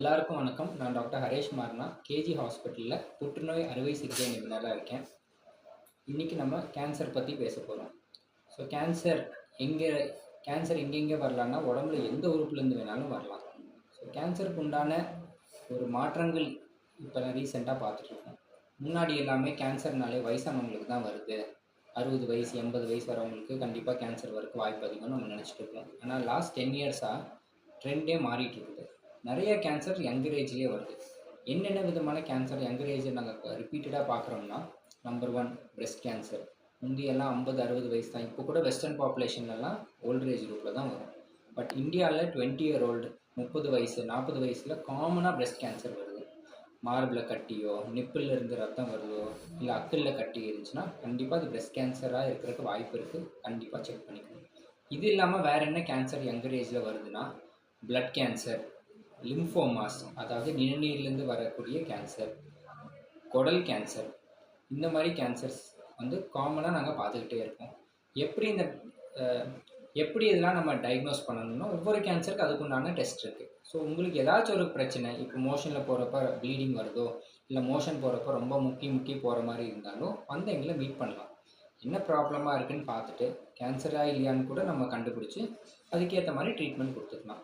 எல்லாருக்கும் வணக்கம். நான் டாக்டர் ஹரேஷ் மார்னா, கேஜி ஹாஸ்பிட்டல்ல புற்றுநோய் அறுவை சிகிச்சை நிபுணரா இருக்கேன். இன்னைக்கு நம்ம கேன்சர் பத்தி பேசப் போறோம். ஸோ எங்க கேன்சர் எங்கெங்க வரலான்னா, உடம்புல எந்த உறுப்புலேருந்து வேணாலும் வரலாம். ஸோ கேன்சருக்கு உண்டான ஒரு மாற்றங்கள் இப்ப ரீசென்ட்டா பார்த்துட்ருக்கோம். முன்னாடி எல்லாமே கேன்சர்னாலே வயசானவங்களுக்கு தான் வருது. 60 வயசு, 80 வயசு வரவங்களுக்கு கண்டிப்பா கேன்சர் வரக்கு வாய்ப்பு அதிகம்னு நம்ம நினைச்சுட்டு இருக்கோம். ஆனா லாஸ்ட் 10 இயர்ஸா ட்ரெண்டே மாறிட்டு இருக்குது. நெறைய கேன்சர் யங்கர் ஏஜ்லயே வருது. என்னென்ன விதமான கேன்சர் யங்கர் ஏஜ்ல நாங்க ரிப்பீட்டடா பார்க்குறோம்னா, நம்பர் 1 பிரஸ்ட் கேன்சர். முந்தியெல்லாம் 50, 60 வயசு தான். இப்போ கூட வெஸ்டர்ன் பாப்புலேஷன்லலாம் ஓல்டர் ஏஜ் குரூப்ல தான் வரும். பட் இந்தியால 20 இயர் ஓல்டு 30 வயசு, 40 வயசுல காமனா பிரஸ்ட் கேன்சர் வருது. மார்புல கட்டியோ, நிப்பிள்ல இருந்து ரத்தம் வருதோ, இல்ல அக்கிள்ல கட்டி இருந்துச்சுன்னா, கண்டிப்பா அது பிரஸ்ட் கேன்சரா இருக்கறதுக்கு வாய்ப்பு இருக்கு. கண்டிப்பா செக் பண்ணிக்கணும். இது இல்லாம வேற என்ன கேன்சர் யங்கர் ஏஜ்ல வருதுன்னா, பிளட் கேன்சர், லிம்ஃபோமாஸ் அதாவது நிணநீர்லேருந்து வரக்கூடிய கேன்சர், குடல் கேன்சர், இந்த மாதிரி கேன்சர்ஸ் வந்து காமனாக நாங்கள் பார்த்துக்கிட்டே இருக்கோம். எப்படி இந்த அஹ், எப்படி இதெல்லாம் நம்ம டயக்னோஸ் பண்ணணும்னா, ஒவ்வொரு கேன்சருக்கு அதுக்குண்டான டெஸ்ட் இருக்குது. ஸோ உங்களுக்கு ஏதாச்சும் ஒரு பிரச்சனை, இப்போ மோஷனில் போகிறப்ப ப்ளீடிங் வருதோ, இல்லை மோஷன் போகிறப்ப ரொம்ப முக்கி முக்கி போகிற மாதிரி இருந்தாலும் வந்து எங்களை மீட் பண்ணலாம். என்ன ப்ராப்ளமாக இருக்குன்னு பார்த்துட்டு கேன்சரா இல்லையான்னு கூட நம்ம கண்டுபிடிச்சி அதுக்கேற்ற மாதிரி ட்ரீட்மெண்ட் கொடுத்துக்கலாம்.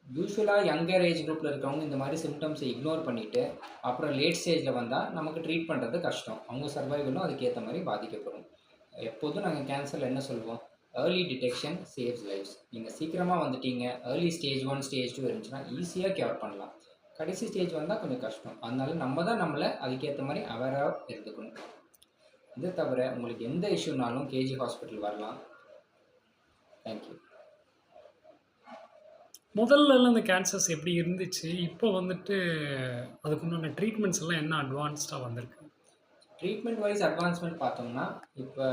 யூஸ்வலாக யங்கர் ஏஜ் குரூப்பில் இருக்கவங்க இந்த மாதிரி சிம்டம்ஸை இக்னோர் பண்ணிவிட்டு அப்புறம் லேட் ஸ்டேஜில் வந்தால் நமக்கு ட்ரீட் பண்ணுறது கஷ்டம். அவங்க சர்வைவலும் அதுக்கேற்ற மாதிரி பாதிக்கப்படும். எப்போதும் நாங்கள் கேன்சரில் என்ன சொல்லுவோம், ஏர்லி டிடெக்ஷன் சேவ்ஸ் லைஃப்ஸ். நீங்கள் சீக்கிரமாக வந்துட்டீங்க, ஏர்லி ஸ்டேஜ் 1 ஸ்டேஜ் 2 இருந்துச்சுன்னா ஈஸியாக கியூர் பண்ணலாம். கடைசி ஸ்டேஜ் வந்தால் கொஞ்சம் கஷ்டம். அதனால நம்ம தான் நம்மளை அதுக்கேற்ற மாதிரி அவேராக எடுத்துக்கணும். இதை தவிர உங்களுக்கு எந்த இஷ்யூனாலும் கேஜி ஹாஸ்பிட்டல் வரலாம். தேங்க்யூ. முதல்லலாம் இந்த கேன்சர்ஸ் எப்படி இருந்துச்சு? இப்போ வந்துட்டு அதுக்குண்டான ட்ரீட்மெண்ட்ஸ் எல்லாம் என்ன அட்வான்ஸ்டா வந்திருக்கு? ட்ரீட்மெண்ட் வைஸ் அட்வான்ஸ்மெண்ட் பார்த்தோம்னா, இப்போ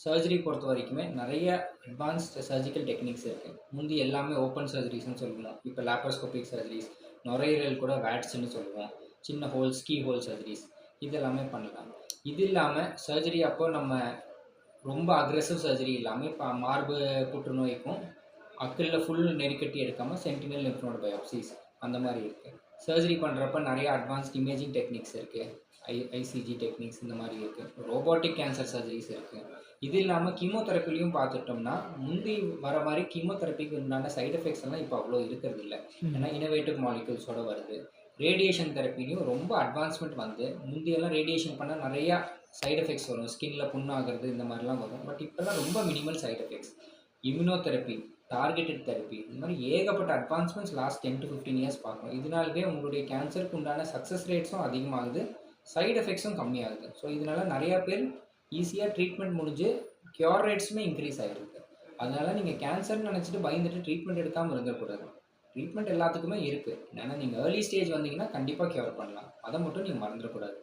சர்ஜரி பொறுத்த வரைக்குமே நிறைய அட்வான்ஸ்டு சர்ஜிக்கல் டெக்னிக்ஸ் இருக்குது. முந்தி எல்லாமே ஓப்பன் சர்ஜரிஸ்ன்னு சொல்லுவோம். இப்போ லேப்ரோஸ்கோபிக் சர்ஜரிஸ், நுரையீரல் கூட வேட்ஸ்ன்னு சொல்லுவோம். சின்ன ஹோல்ஸ், கீ ஹோல் சர்ஜரிஸ் இது எல்லாமே பண்ணலாம். இது இல்லாமல் சர்ஜரி அப்போ நம்ம ரொம்ப அக்ரெசிவ் சர்ஜரி இல்லாமல் இப்போ மார்பு புற்றுநோய்க்கும் அக்கிள்ல ஃபுல் நெறிக்கட்டி எடுக்காமல் சென்டினல் லிம்ஃப் நோட் பயாப்சிஸ் அந்த மாதிரி இருக்குது. சர்ஜரி பண்ணுறப்ப நிறைய அட்வான்ஸ்ட் இமேஜிங் டெக்னிக்ஸ் இருக்குது. ஐசிஜி டெக்னிக்ஸ் இந்த மாதிரி இருக்குது. ரோபோட்டிக் கேன்சர் சர்ஜரிஸ் இருக்குது. இது இல்லாமல் கீமோதெரப்பிலையும் பார்த்துட்டோம்னா, முந்தி வர மாதிரி கீமோதெரப்பிக்கு உண்டான சைடு எஃபெக்ட்ஸ் எல்லாம் இப்போ அவ்வளோ இருக்கிறது இல்லை. ஏன்னா இனோவேட்டிவ் மாலிகூல்ஸோட வருது. ரேடியேஷன் தெரப்பிலையும் ரொம்ப அட்வான்ஸ்மெண்ட் வந்து, முந்தியெல்லாம் ரேடியேஷன் பண்ணால் நிறையா சைடு எஃபெக்ட்ஸ் வரும். ஸ்கின்ல புண்ணாகிறது இந்த மாதிரிலாம் வரும். பட் இப்போல்லாம் ரொம்ப minimal side effects. Immunotherapy, targeted therapy இந்த மாதிரி ஏகப்பட்ட அட்வான்ஸ்மெண்ட்ஸ் லாஸ்ட் 10 to 15 இயர்ஸ் பார்க்கணும். இதனாலவே உங்களுடைய கேன்சருக்கு உண்டான சக்ஸஸ் ரேட்ஸும் அதிகமாகுது, சைடு எஃபெக்ட்ஸும் கம்மியாகுது. ஸோ இதனால நிறையா பேர் ஈஸியாக ட்ரீட்மெண்ட் முடிஞ்சு கியூர் ரேட்ஸுமே இன்க்ரீஸ் ஆகிருக்கு. அதனால நீங்கள் கேன்சர்னு நினச்சிட்டு பயந்துட்டு ட்ரீட்மெண்ட் எடுக்காமல் இருந்துடக்கூடாது. ட்ரீட்மெண்ட் எல்லாத்துக்குமே இருக்குது. ஏன்னா நீங்கள் ஏர்லி ஸ்டேஜ் வந்தீங்கன்னா கண்டிப்பாக கியூர் பண்ணலாம். அதை மட்டும் நீங்கள் மறந்துடக்கூடாது.